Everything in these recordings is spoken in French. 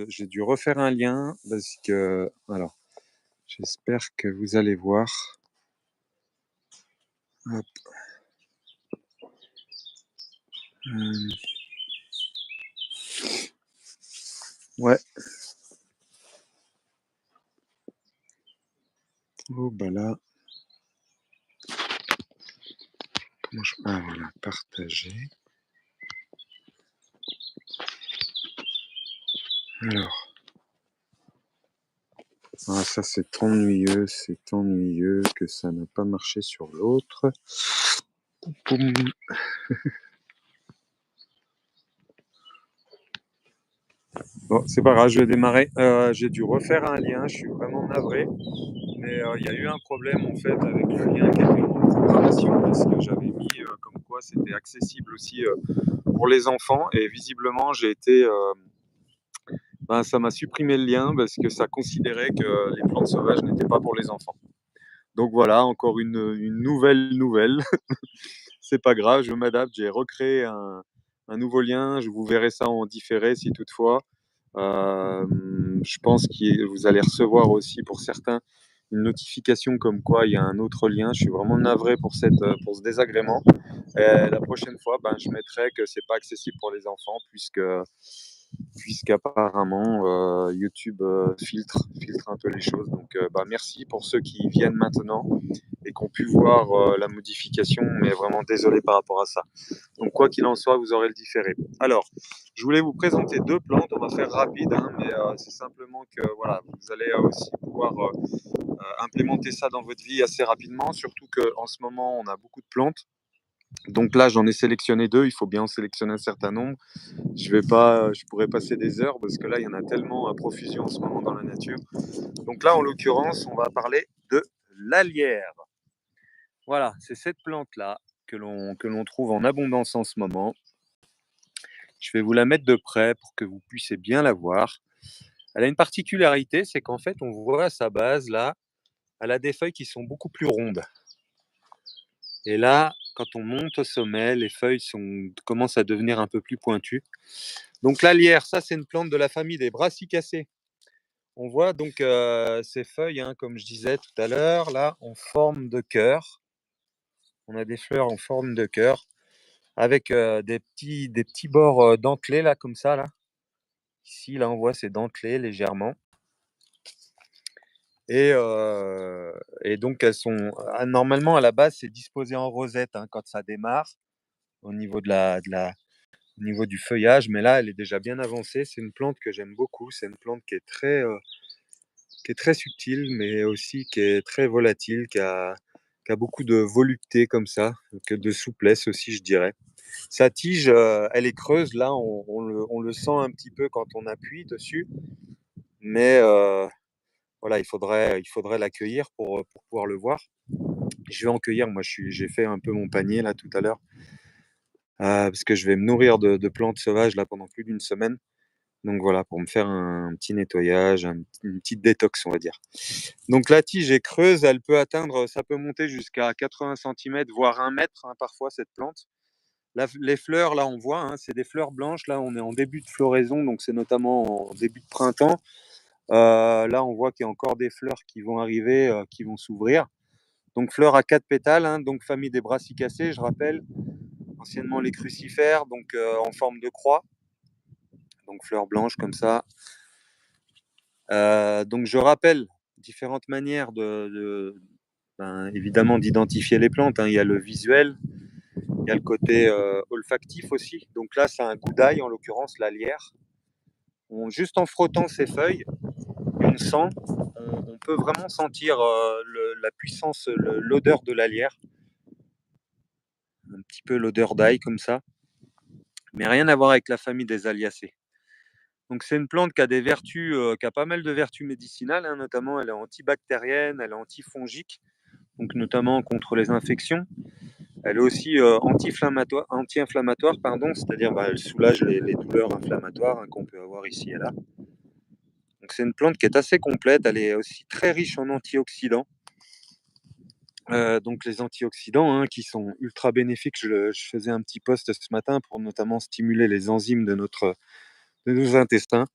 j'ai dû refaire un lien parce que alors, j'espère que vous allez voir. Hop, hem, ouais, oh bah là, comment je voilà, partager. Alors, ah ça c'est ennuyeux que ça n'a pas marché sur l'autre. Poum. Bon, c'est pas grave, je vais démarrer. J'ai dû refaire un lien, je suis vraiment navré, mais il y a eu un problème en fait avec le lien qui était en programmation parce que j'avais mis comme quoi c'était accessible aussi pour les enfants et visiblement ça m'a supprimé le lien parce que ça considérait que les plantes sauvages n'étaient pas pour les enfants. Donc voilà, encore une nouvelle. C'est pas grave, je m'adapte, j'ai recréé un nouveau lien, je vous verrai ça en différé si toutefois. Je pense que vous allez recevoir aussi pour certains une notification comme quoi il y a un autre lien. Je suis vraiment navré pour ce désagrément. Et la prochaine fois, je mettrai que c'est pas accessible pour les enfants puisqu'apparemment YouTube filtre un peu les choses. Donc merci pour ceux qui viennent maintenant et qui ont pu voir la modification, mais vraiment désolé par rapport à ça. Donc quoi qu'il en soit, vous aurez le différé. Alors, je voulais vous présenter deux plantes, on va faire rapide, hein, mais c'est simplement que voilà, vous allez aussi pouvoir implémenter ça dans votre vie assez rapidement, surtout qu'en ce moment, on a beaucoup de plantes. Donc là, j'en ai sélectionné deux, il faut bien en sélectionner un certain nombre. Je pourrais passer des heures parce que là, il y en a tellement à profusion en ce moment dans la nature. Donc là, en l'occurrence, on va parler de l'alière. Voilà, c'est cette plante-là que l'on trouve en abondance en ce moment. Je vais vous la mettre de près pour que vous puissiez bien la voir. Elle a une particularité, c'est qu'en fait, on voit à sa base, là, elle a des feuilles qui sont beaucoup plus rondes. Et là, quand on monte au sommet, les feuilles commencent à devenir un peu plus pointues. Donc la lierre, ça c'est une plante de la famille des brassicacées. On voit donc ces feuilles, hein, comme je disais tout à l'heure, là, en forme de cœur. On a des fleurs en forme de cœur, avec des petits bords dentelés, là, comme ça, là. Ici, là, on voit c'est dentelé légèrement. Et, euh, et donc, normalement, à la base, c'est disposé en rosette hein, quand ça démarre, au niveau au niveau du feuillage. Mais là, elle est déjà bien avancée. C'est une plante que j'aime beaucoup. C'est une plante qui est très subtile, mais aussi qui est très volatile, qui a beaucoup de volupté comme ça, de souplesse aussi, je dirais. Sa tige, elle est creuse. Là, on le sent un petit peu quand on appuie dessus. Mais voilà, il faudrait l'accueillir pour pouvoir le voir. Je vais en cueillir. Moi, j'ai fait un peu mon panier là tout à l'heure parce que je vais me nourrir de plantes sauvages là pendant plus d'une semaine. Donc voilà, pour me faire un petit nettoyage, une petite détox, on va dire. Donc la tige est creuse, ça peut monter jusqu'à 80 centimètres, voire 1 mètre hein, parfois cette plante. Les fleurs, là on voit, hein, c'est des fleurs blanches. Là on est en début de floraison, donc c'est notamment en début de printemps. Là on voit qu'il y a encore des fleurs qui vont arriver, qui vont s'ouvrir. Donc fleurs à 4 pétales, hein, donc famille des brassicacées, je rappelle, anciennement les crucifères, donc en forme de croix, donc fleurs blanches comme ça. Donc je rappelle différentes manières évidemment d'identifier les plantes, hein. Il y a le visuel, il y a le côté olfactif aussi. Donc là, c'est un goût d'ail, en l'occurrence la lierre. Juste en frottant ses feuilles, on peut vraiment sentir la puissance, l'odeur de la lierre. Un petit peu l'odeur d'ail comme ça, mais rien à voir avec la famille des Aliacées. Donc c'est une plante qui a des vertus, qui a pas mal de vertus médicinales, hein, notamment elle est antibactérienne, elle est antifongique, donc notamment contre les infections. Elle est aussi anti-inflammatoire, pardon, c'est-à-dire elle soulage les douleurs inflammatoires hein, qu'on peut avoir ici et là. Donc c'est une plante qui est assez complète, elle est aussi très riche en antioxydants. Donc les antioxydants hein, qui sont ultra bénéfiques. Je faisais un petit post ce matin pour notamment stimuler les enzymes de nos intestins.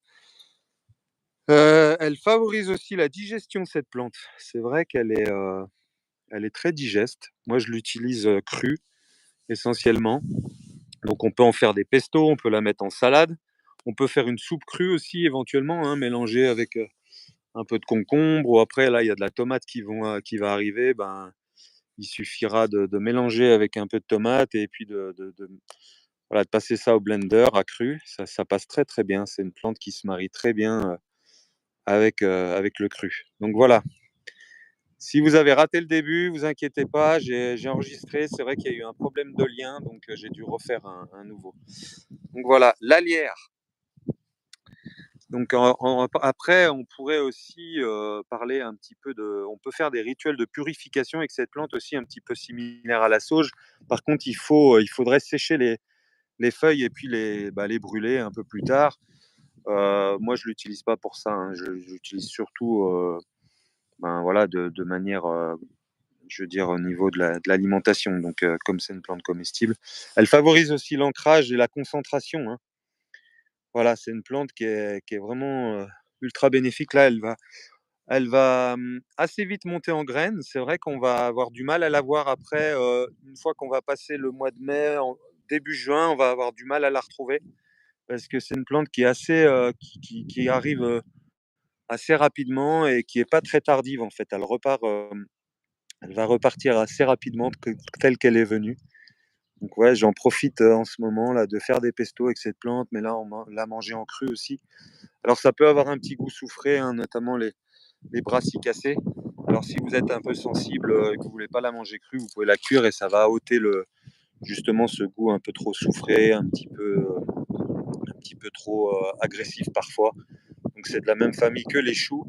Elle favorise aussi la digestion, cette plante. C'est vrai elle est très digeste. Moi, je l'utilise, crue essentiellement. Donc on peut en faire des pestos, on peut la mettre en salade. On peut faire une soupe crue aussi éventuellement, hein, mélangée avec, un peu de concombre ou après là, il y a de la tomate qui va arriver, ben, il suffira de mélanger avec un peu de tomate et puis voilà, de passer ça au blender à cru. Ça passe très, très bien. C'est une plante qui se marie très bien, avec le cru. Donc voilà. Si vous avez raté le début, vous inquiétez pas, j'ai enregistré. C'est vrai qu'il y a eu un problème de lien, donc j'ai dû refaire un nouveau. Donc voilà, la lierre. Donc après, on pourrait aussi parler un petit peu de... On peut faire des rituels de purification avec cette plante aussi, un petit peu similaire à la sauge. Par contre, il faudrait sécher les feuilles et puis les brûler un peu plus tard. Moi, je ne l'utilise pas pour ça, hein. Je l'utilise surtout ben, voilà, de manière, je veux dire, au niveau de l'alimentation. Donc, comme c'est une plante comestible, elle favorise aussi l'ancrage et la concentration, hein. Voilà, c'est une plante qui est vraiment ultra bénéfique. Là, elle va assez vite monter en graines. C'est vrai qu'on va avoir du mal à la voir après, une fois qu'on va passer le mois de mai, début juin, on va avoir du mal à la retrouver parce que c'est une plante qui est assez, qui arrive assez rapidement et qui est pas très tardive en fait. Elle va repartir assez rapidement telle qu'elle est venue. Donc ouais, j'en profite en ce moment là de faire des pestos avec cette plante, mais là on l'a mangée en cru aussi. Alors ça peut avoir un petit goût soufré, hein, notamment les brassicacées. Alors si vous êtes un peu sensible et que vous voulez pas la manger crue, vous pouvez la cuire et ça va ôter justement ce goût un peu trop soufré, un petit peu trop agressif parfois. Donc c'est de la même famille que les choux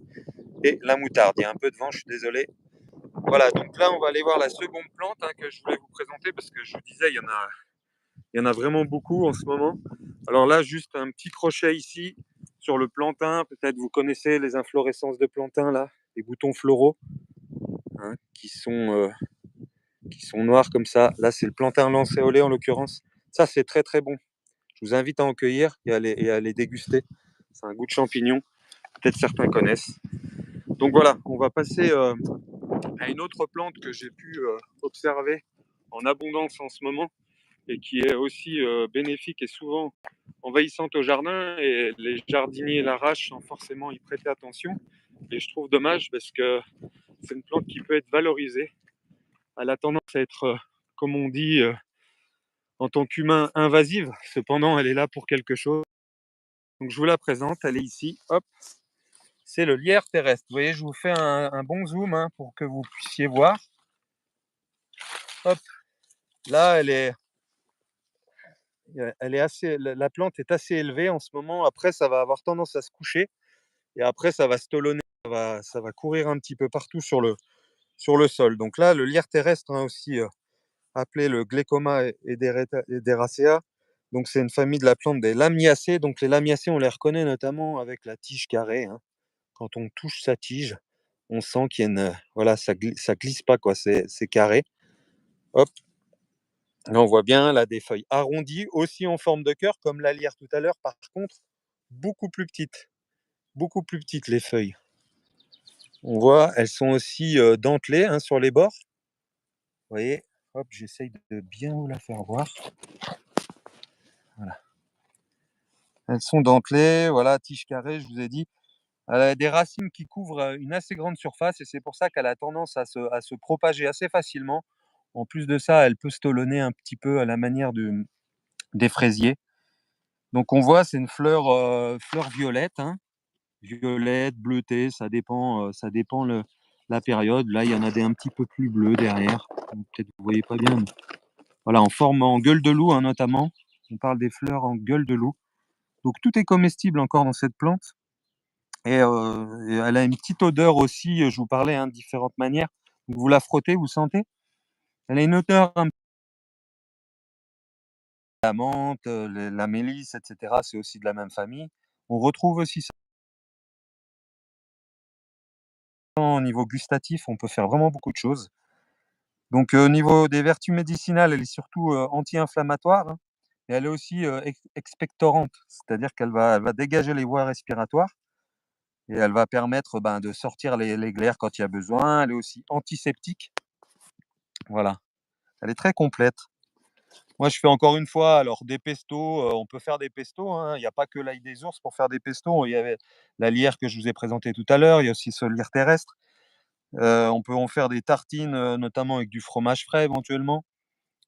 et la moutarde. Il y a un peu de vent, je suis désolé. Voilà, donc là on va aller voir la seconde plante, hein, que je voulais vous présenter parce que je vous disais, il y en a vraiment beaucoup en ce moment. Alors là, juste un petit crochet ici sur le plantain. Peut-être vous connaissez les inflorescences de plantain là, les boutons floraux, hein, qui sont noirs comme ça. Là, c'est le plantain lancéolé en l'occurrence. Ça, c'est très très bon. Je vous invite à en cueillir et à les déguster. C'est un goût de champignon. Peut-être certains connaissent. Donc voilà, on va passer à une autre plante que j'ai pu observer en abondance en ce moment et qui est aussi bénéfique et souvent envahissante au jardin, et les jardiniers l'arrachent sans forcément y prêter attention. Et je trouve dommage parce que c'est une plante qui peut être valorisée. Elle a tendance à être, comme on dit, en tant qu'humain, invasive. Cependant, elle est là pour quelque chose. Donc je vous la présente, elle est ici. Hop, c'est le lierre terrestre. Vous voyez, je vous fais un bon zoom, hein, pour que vous puissiez voir. Hop, là, elle est assez, la plante est assez élevée en ce moment. Après, ça va avoir tendance à se coucher et après, ça va stolonner, ça va courir un petit peu partout sur le sol. Donc là, le lierre terrestre, hein, aussi appelé le Glecomaederacea. Donc c'est une famille de la plante des lamiacées. Donc les lamiacées, on les reconnaît notamment avec la tige carrée, hein. Quand on touche sa tige, on sent qu'il y a voilà, ça glisse pas quoi, c'est carré. Hop, là on voit bien là des feuilles arrondies, aussi en forme de cœur, comme la lierre tout à l'heure. Par contre, beaucoup plus petites les feuilles. On voit, elles sont aussi dentelées, hein, sur les bords. Vous voyez, hop, j'essaye de bien vous la faire voir. Voilà. Elles sont dentelées, voilà, tige carrée, je vous ai dit. Elle a des racines qui couvrent une assez grande surface et c'est pour ça qu'elle a tendance à se propager assez facilement. En plus de ça, elle peut stolonner un petit peu à la manière des fraisiers. Donc on voit, c'est une fleur violette, hein, violette, bleutée, ça dépend la période. Là, il y en a des un petit peu plus bleus derrière. Peut-être vous voyez pas bien, mais voilà, en forme en gueule de loup, hein, notamment. On parle des fleurs en gueule de loup. Donc tout est comestible encore dans cette plante. Et elle a une petite odeur aussi, je vous parlais, hein, de différentes manières. Donc vous la frottez, vous sentez? Elle a une odeur un peu la menthe, la mélisse, et cetera, c'est aussi de la même famille. On retrouve aussi ça au niveau gustatif, on peut faire vraiment beaucoup de choses. Donc au niveau des vertus médicinales, elle est surtout anti-inflammatoire, hein, et elle est aussi expectorante, c'est-à-dire elle va dégager les voies respiratoires. et elle va permettre de sortir les glaires quand il y a besoin. Elle est aussi antiseptique. Voilà, elle est très complète. Moi, je fais encore une fois, alors des pestos, on peut faire des pestos, hein. Il n'y a pas que l'ail des ours pour faire des pestos. Il y avait la lierre que je vous ai présentée tout à l'heure, il y a aussi ce lierre terrestre. On peut en faire des tartines, notamment avec du fromage frais éventuellement,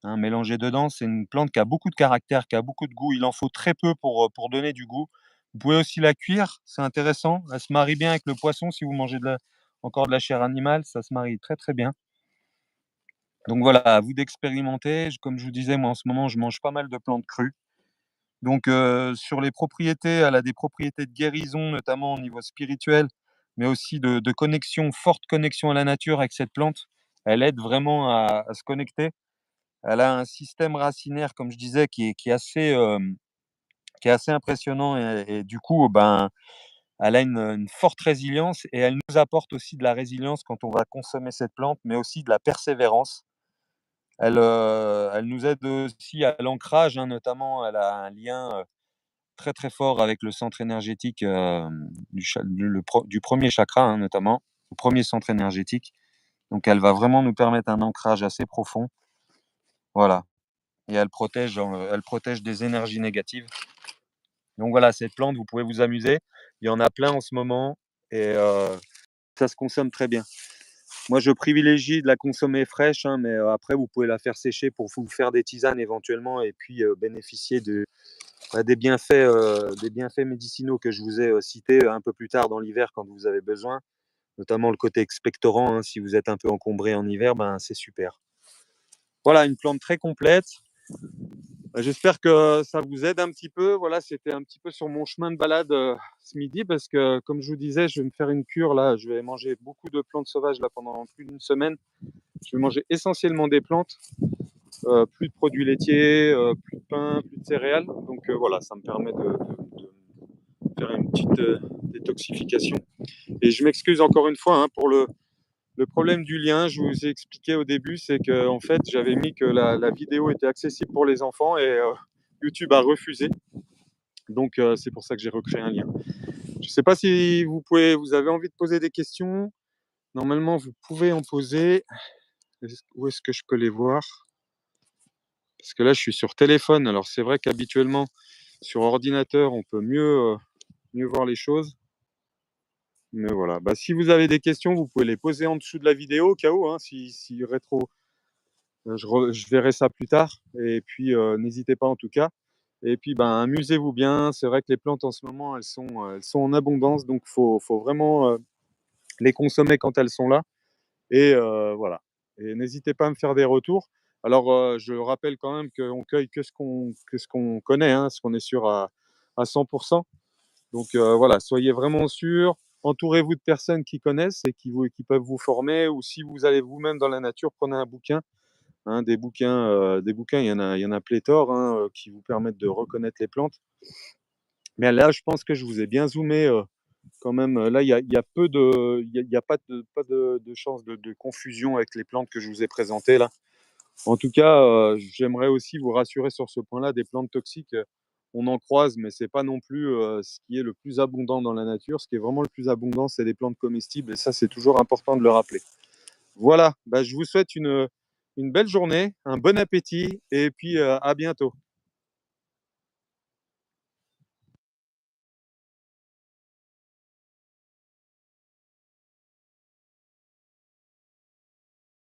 hein, mélangé dedans. C'est une plante qui a beaucoup de caractère, qui a beaucoup de goût. Il en faut très peu pour donner du goût. Vous pouvez aussi la cuire, c'est intéressant. Elle se marie bien avec le poisson si vous mangez encore de la chair animale, ça se marie très, très bien. Donc voilà, à vous d'expérimenter. Comme je vous disais, moi en ce moment, je mange pas mal de plantes crues. Donc sur les propriétés, elle a des propriétés de guérison, notamment au niveau spirituel, mais aussi de connexion, forte connexion à la nature avec cette plante. Elle aide vraiment à se connecter. Elle a un système racinaire, comme je disais, qui est assez impressionnant et du coup, elle a une forte résilience et elle nous apporte aussi de la résilience quand on va consommer cette plante, mais aussi de la persévérance. Elle nous aide aussi à l'ancrage, hein, notamment elle a un lien, très, très fort avec le centre énergétique, du 1er chakra, hein, notamment, le premier centre énergétique. Donc elle va vraiment nous permettre un ancrage assez profond. Voilà, et elle protège des énergies négatives. Donc voilà, cette plante, vous pouvez vous amuser. Il y en a plein en ce moment et ça se consomme très bien. Moi, je privilégie de la consommer fraîche, hein, mais après, vous pouvez la faire sécher pour vous faire des tisanes éventuellement et puis bénéficier des bienfaits médicinaux que je vous ai cités un peu plus tard dans l'hiver quand vous avez besoin, notamment le côté expectorant, hein, si vous êtes un peu encombré en hiver, c'est super. Voilà, une plante très complète. J'espère que ça vous aide un petit peu. Voilà, c'était un petit peu sur mon chemin de balade ce midi parce que, comme je vous disais, je vais me faire une cure là. Je vais manger beaucoup de plantes sauvages là pendant plus d'une semaine. Je vais manger essentiellement des plantes, plus de produits laitiers, plus de pain, plus de céréales. Donc voilà, ça me permet de faire une petite détoxification. Et je m'excuse encore une fois, hein, pour le problème du lien. Je vous ai expliqué au début, c'est que en fait, j'avais mis que la vidéo était accessible pour les enfants et YouTube a refusé. Donc c'est pour ça que j'ai recréé un lien. Je ne sais pas si vous avez envie de poser des questions. Normalement, vous pouvez en poser. Où est-ce que je peux les voir? Parce que là, je suis sur téléphone. Alors c'est vrai qu'habituellement, sur ordinateur, on peut mieux voir les choses. Mais voilà. Si vous avez des questions, vous pouvez les poser en dessous de la vidéo au cas où, hein, si rétro, je verrai ça plus tard. Et puis, n'hésitez pas en tout cas. Et puis, amusez-vous bien. C'est vrai que les plantes en ce moment, elles sont en abondance, donc faut vraiment les consommer quand elles sont là. Et voilà. Et n'hésitez pas à me faire des retours. Alors, je rappelle quand même qu'on cueille que ce qu'on connaît, hein, ce qu'on est sûr à 100%. Donc voilà, soyez vraiment sûrs. Entourez-vous de personnes qui connaissent et qui peuvent vous former. Ou si vous allez vous-même dans la nature, prenez un bouquin. Hein, des bouquins, il y en a pléthore, hein, qui vous permettent de reconnaître les plantes. Mais là, je pense que je vous ai bien zoomé quand même. Là, il y a peu de, il y a pas de chance de confusion avec les plantes que je vous ai présentées là. En tout cas, j'aimerais aussi vous rassurer sur ce point-là. Des plantes toxiques, on en croise, mais c'est pas non plus ce qui est le plus abondant dans la nature. Ce qui est vraiment le plus abondant, c'est des plantes comestibles, et ça, c'est toujours important de le rappeler. Voilà, je vous souhaite une belle journée, un bon appétit, et puis à bientôt.